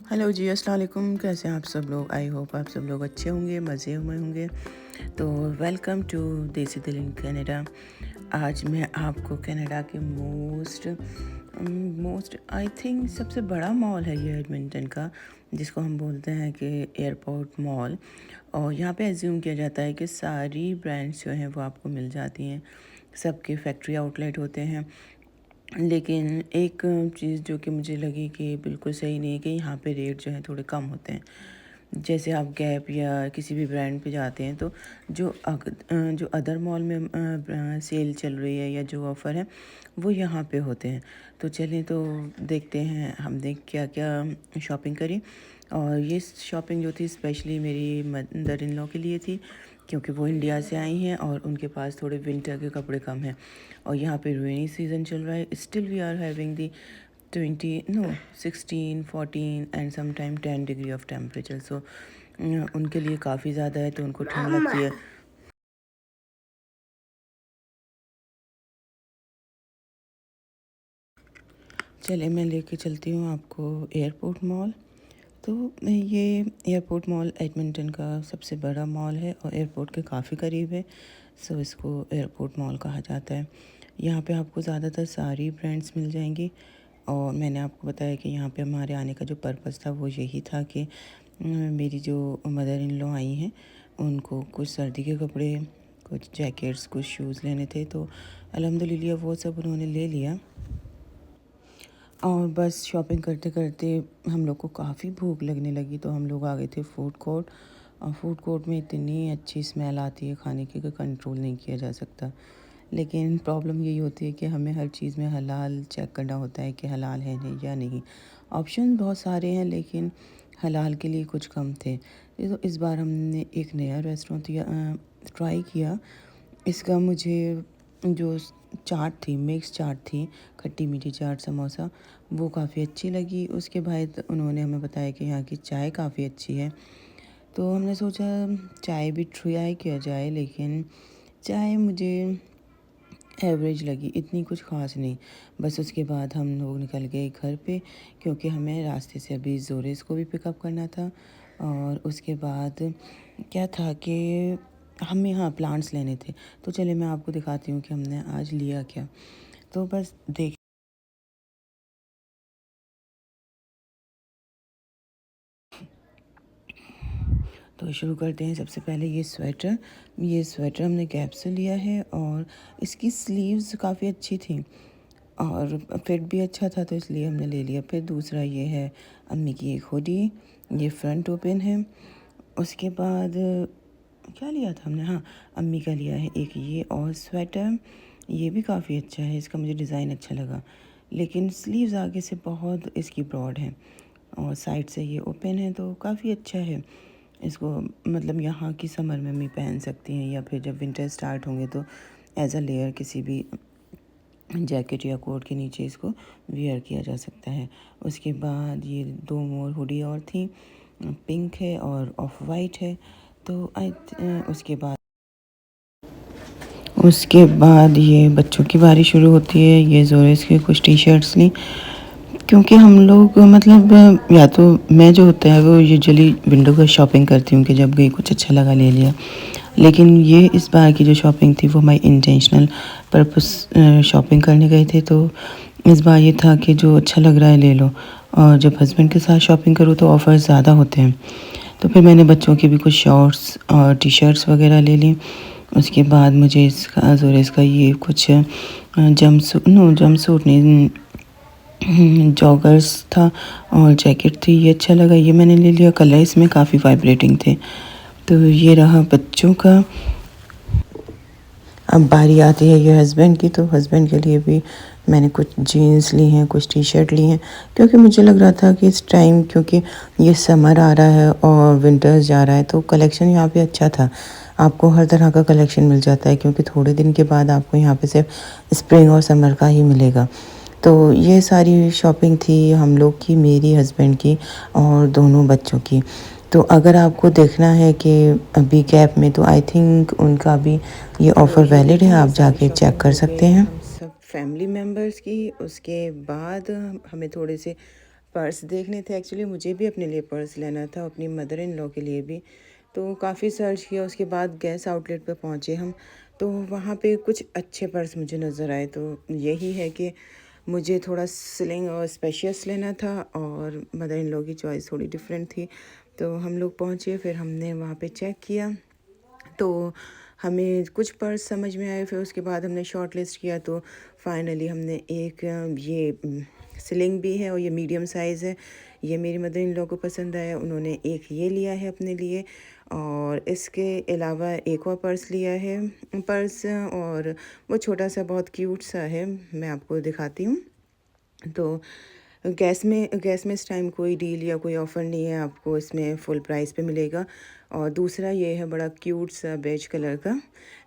Hello जी, अस्सलाम वालेकुम। कैसे हैं आप सब लोग? आई होप आप सब लोग अच्छे होंगे, मज़े में होंगे। तो वेलकम टू देसी दिल इन कनाडा। आज मैं आपको कनाडा के मोस्ट आई थिंक सबसे बड़ा मॉल है ये एडमिंटन का, जिसको हम बोलते हैं कि एयरपोर्ट मॉल। और यहाँ पे एज्यूम किया जाता है कि सारी ब्रांड्स जो हैं वो आपको मिल जाती हैं, सबके फैक्ट्री आउटलेट होते हैं। लेकिन एक चीज़ जो कि मुझे लगी कि बिल्कुल सही नहीं है कि यहाँ पे रेट जो है थोड़े कम होते हैं। जैसे आप गैप या किसी भी ब्रांड पे जाते हैं तो जो अदर मॉल में सेल चल रही है या जो ऑफ़र है वो यहाँ पे होते हैं। तो चलें तो देखते हैं हमने क्या क्या शॉपिंग करी। और ये शॉपिंग जो थी स्पेशली मेरी मदर इन लॉ के लिए थी, क्योंकि वो इंडिया से आई हैं और उनके पास थोड़े विंटर के कपड़े कम हैं। और यहाँ पे रेनी सीज़न चल रहा है। Still we are having the 16 14 and some time 10 degree of temperature. So उनके लिए काफ़ी ज़्यादा है, तो उनको ठंड लगती है। चले मैं लेके चलती हूँ आपको एयरपोर्ट मॉल। तो ये एयरपोर्ट मॉल एडमिंटन का सबसे बड़ा मॉल है और एयरपोर्ट के काफ़ी करीब है। सो इसको एयरपोर्ट मॉल कहा जाता है। यहाँ पे आपको ज़्यादातर सारी ब्रांड्स मिल जाएंगी। और मैंने आपको बताया कि यहाँ पे हमारे आने का जो पर्पज़ था वो यही था कि मेरी जो मदर इन लॉ आई हैं उनको कुछ सर्दी के कपड़े, कुछ जैकेट्स, कुछ शूज़ लेने थे। तो अल्हम्दुलिल्लाह वो सब उन्होंने ले लिया। और बस शॉपिंग करते करते हम लोग को काफ़ी भूख लगने लगी, तो हम लोग आ गए थे फूड कोर्ट। और फूड कोर्ट में इतनी अच्छी स्मेल आती है खाने की कि कंट्रोल नहीं किया जा सकता। लेकिन प्रॉब्लम यही होती है कि हमें हर चीज़ में हलाल चेक करना होता है कि हलाल है नहीं या नहीं। ऑप्शन बहुत सारे हैं लेकिन हलाल के लिए कुछ कम थे। तो इस बार हमने एक नया रेस्टोरेंट ट्राई किया। इसका मुझे जो चाट थी, मिक्स चाट थी, खट्टी मीठी चाट समोसा, वो काफ़ी अच्छी लगी। उसके बाद उन्होंने हमें बताया कि यहाँ की चाय काफ़ी अच्छी है। तो हमने सोचा चाय भी ट्राई किया जाए, लेकिन चाय मुझे एवरेज लगी, इतनी कुछ ख़ास नहीं। बस उसके बाद हम लोग निकल गए घर पे, क्योंकि हमें रास्ते से अभी जोरेस को भी पिकअप करना था। और उसके बाद क्या था कि हमें हाँ प्लांट्स लेने थे। तो चलिए मैं आपको दिखाती हूँ कि हमने आज लिया क्या। तो बस देख तो शुरू करते हैं। सबसे पहले ये स्वेटर हमने गैप से लिया है और इसकी स्लीव्स काफ़ी अच्छी थी और फिट भी अच्छा था, तो इसलिए हमने ले लिया। फिर दूसरा ये है अम्मी की एक हुडी, ये फ्रंट ओपन है। उसके बाद क्या लिया था हमने, हाँ अम्मी का लिया है एक ये और स्वेटर। ये भी काफ़ी अच्छा है, इसका मुझे डिज़ाइन अच्छा लगा, लेकिन स्लीव्स आगे से बहुत इसकी ब्रॉड है और साइड से ये ओपन है, तो काफ़ी अच्छा है। इसको मतलब यहाँ की समर में भी पहन सकती हैं या फिर जब विंटर स्टार्ट होंगे तो एज अ लेयर किसी भी जैकेट या कोट के नीचे इसको वियर किया जा सकता है। उसके बाद ये दो मोर हुडी और थी, पिंक है और ऑफ वाइट है। तो उसके बाद ये बच्चों की बारी शुरू होती है। ये जोरेस के कुछ टी शर्ट्स ली, क्योंकि हम लोग मतलब या तो मैं जो होता है वो यूजुअली विंडो का शॉपिंग करती हूँ कि जब गई कुछ अच्छा लगा ले लिया। लेकिन ये इस बार की जो शॉपिंग थी वो हमारी इंटेंशनल पर्पस शॉपिंग करने गए थे। तो इस बार ये था कि जो अच्छा लग रहा है ले लो। और जब हस्बैंड के साथ शॉपिंग करो तो ऑफ़र ज़्यादा होते हैं। तो फिर मैंने बच्चों की भी कुछ शॉर्ट्स और टी शर्ट्स वगैरह ले ली। उसके बाद मुझे इसका जोरेस का ये कुछ जम सूट नहीं, जॉगर्स था और जैकेट थी, ये अच्छा लगा, ये मैंने ले लिया। कलर इसमें काफ़ी वाइब्रेटिंग थे। तो ये रहा बच्चों का। अब बारी आती है ये हस्बैंड की। तो हस्बैंड के लिए भी मैंने कुछ जीन्स ली हैं, कुछ टी शर्ट ली हैं, क्योंकि मुझे लग रहा था कि इस टाइम क्योंकि ये समर आ रहा है और विंटर्स जा रहा है तो कलेक्शन यहाँ पे अच्छा था। आपको हर तरह का कलेक्शन मिल जाता है, क्योंकि थोड़े दिन के बाद आपको यहाँ पे सिर्फ स्प्रिंग और समर का ही मिलेगा। तो ये सारी शॉपिंग थी हम लोग की, मेरी हस्बैंड की और दोनों बच्चों की। तो अगर आपको देखना है कि अभी गैप में, तो आई थिंक उनका भी ये ऑफ़र वैलिड है, आप जाके चेक कर सकते हैं। सब फैमिली मेम्बर्स की। उसके बाद हमें थोड़े से पर्स देखने थे। एक्चुअली मुझे भी अपने लिए पर्स लेना था, अपनी मदर इन लॉ के लिए भी। तो काफ़ी सर्च किया, उसके बाद गैस आउटलेट पे पहुँचे हम। तो वहाँ पे कुछ अच्छे पर्स मुझे नज़र आए। तो यही है कि मुझे थोड़ा स्लिंग और स्पेशियस लेना था और मदर इन लॉ की चॉइस थोड़ी डिफरेंट थी। तो हम लोग पहुँचे, फिर हमने वहाँ पे चेक किया। तो हमें कुछ पर्स समझ में आए, फिर उसके बाद हमने शॉर्ट लिस्ट किया। तो फाइनली हमने एक ये स्लिंग भी है और ये मीडियम साइज़ है, ये मेरी मदर इन लॉ को पसंद आया, उन्होंने एक ये लिया है अपने लिए। और इसके अलावा एक और पर्स लिया है, पर्स, और वो छोटा सा बहुत क्यूट सा है, मैं आपको दिखाती हूँ। तो गैस में इस टाइम कोई डील या कोई ऑफ़र नहीं है, आपको इसमें फुल प्राइस पे मिलेगा। और दूसरा ये है बड़ा क्यूट सा बेज कलर का,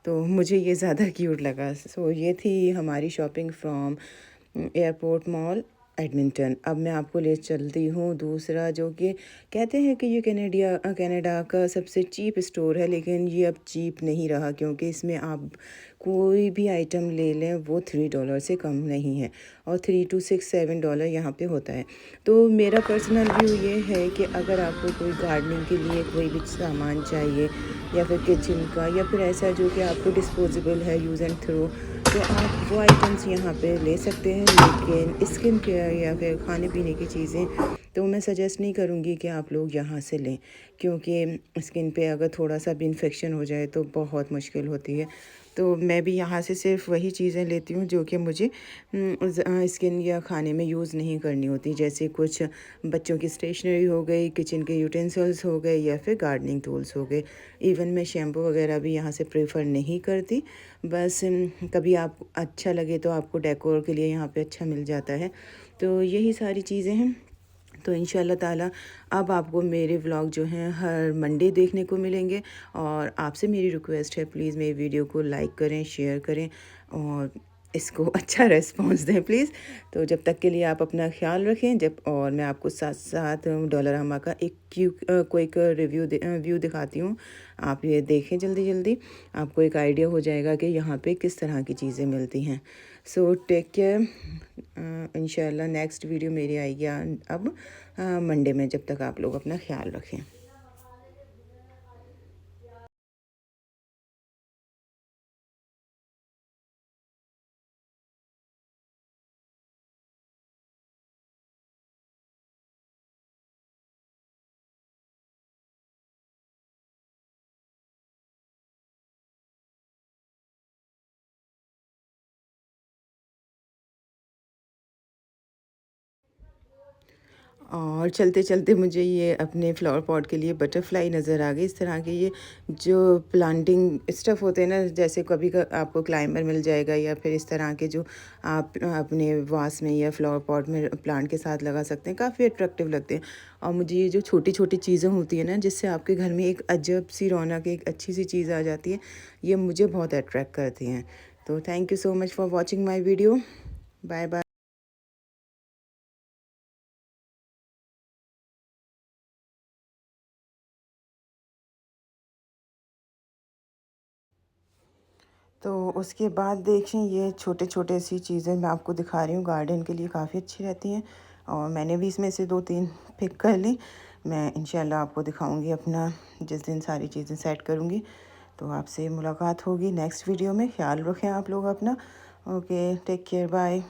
तो मुझे ये ज़्यादा क्यूट लगा। सो ये थी हमारी shopping from airport mall Edmonton. अब मैं आपको ले चलती हूँ दूसरा, जो कि कहते हैं कि ये कनाडा का सबसे चीप स्टोर है, लेकिन ये अब चीप नहीं रहा, क्योंकि इसमें आप कोई भी आइटम ले लें वो $3 से कम नहीं है, और $3 to $6 7 यहाँ पे होता है। तो मेरा पर्सनल व्यू ये है कि अगर आपको कोई गार्डनिंग के लिए कोई भी सामान चाहिए, या फिर किचन का, या फिर ऐसा जो कि आपको डिस्पोजेबल है, यूज़ एंड थ्रो, तो आप वो आइटम्स यहाँ पे ले सकते हैं। लेकिन स्किन केयर या फिर खाने पीने की चीज़ें तो मैं सजेस्ट नहीं करूँगी कि आप लोग यहाँ से लें, क्योंकि स्किन पे अगर थोड़ा सा भी इन्फेक्शन हो जाए तो बहुत मुश्किल होती है। तो मैं भी यहाँ से सिर्फ वही चीज़ें लेती हूँ जो कि मुझे स्किन या खाने में यूज़ नहीं करनी होती, जैसे कुछ बच्चों की स्टेशनरी हो गई, किचन के यूटेंसिल्स हो गए, या फिर गार्डनिंग टूल्स हो गए। इवन मैं शैम्पू वगैरह भी यहाँ से प्रेफर नहीं करती। बस कभी आप अच्छा लगे तो आपको डेकोर के लिए यहाँ पे अच्छा मिल जाता है। तो यही सारी चीज़ें हैं। तो इंशाल्लाह ताला अब आपको मेरे व्लॉग जो हैं हर मंडे देखने को मिलेंगे। और आपसे मेरी रिक्वेस्ट है, प्लीज़ मेरी वीडियो को लाइक करें, शेयर करें, और इसको अच्छा रिस्पांस दें प्लीज़। तो जब तक के लिए आप अपना ख्याल रखें। जब और मैं आपको साथ साथ डॉलरहमा का एक क्विक व्यू दिखाती हूँ, आप ये देखें जल्दी जल्दी, आपको एक आइडिया हो जाएगा कि यहाँ पे किस तरह की चीज़ें मिलती हैं। So take care. इंशाल्लाह नेक्स्ट वीडियो मेरी आएगी अब मंडे में। जब तक आप लोग अपना ख्याल रखें। और चलते चलते मुझे ये अपने फ्लावर पॉट के लिए बटरफ्लाई नज़र आ गई। इस तरह के ये जो प्लांटिंग स्टफ़ होते हैं ना, जैसे कभी आपको क्लाइंबर मिल जाएगा, या फिर इस तरह के जो आप अपने वास में या फ्लावर पॉट में प्लांट के साथ लगा सकते हैं, काफ़ी अट्रैक्टिव लगते हैं। और मुझे ये जो छोटी छोटी चीज़ें होती हैं ना, जिससे आपके घर में एक अजब सी रौनक, एक अच्छी सी चीज़ आ जाती है, ये मुझे बहुत अट्रैक्ट करती हैं। तो thank you so much for watching my video. Bye bye. तो उसके बाद देखें, ये छोटे छोटे सी चीज़ें मैं आपको दिखा रही हूँ, गार्डन के लिए काफ़ी अच्छी रहती हैं, और मैंने भी इसमें से 2-3 पिक कर ली। मैं इंशाल्लाह आपको दिखाऊंगी अपना, जिस दिन सारी चीज़ें सेट करूँगी। तो आपसे मुलाकात होगी नेक्स्ट वीडियो में। ख्याल रखें आप लोग अपना। Okay, take care, bye.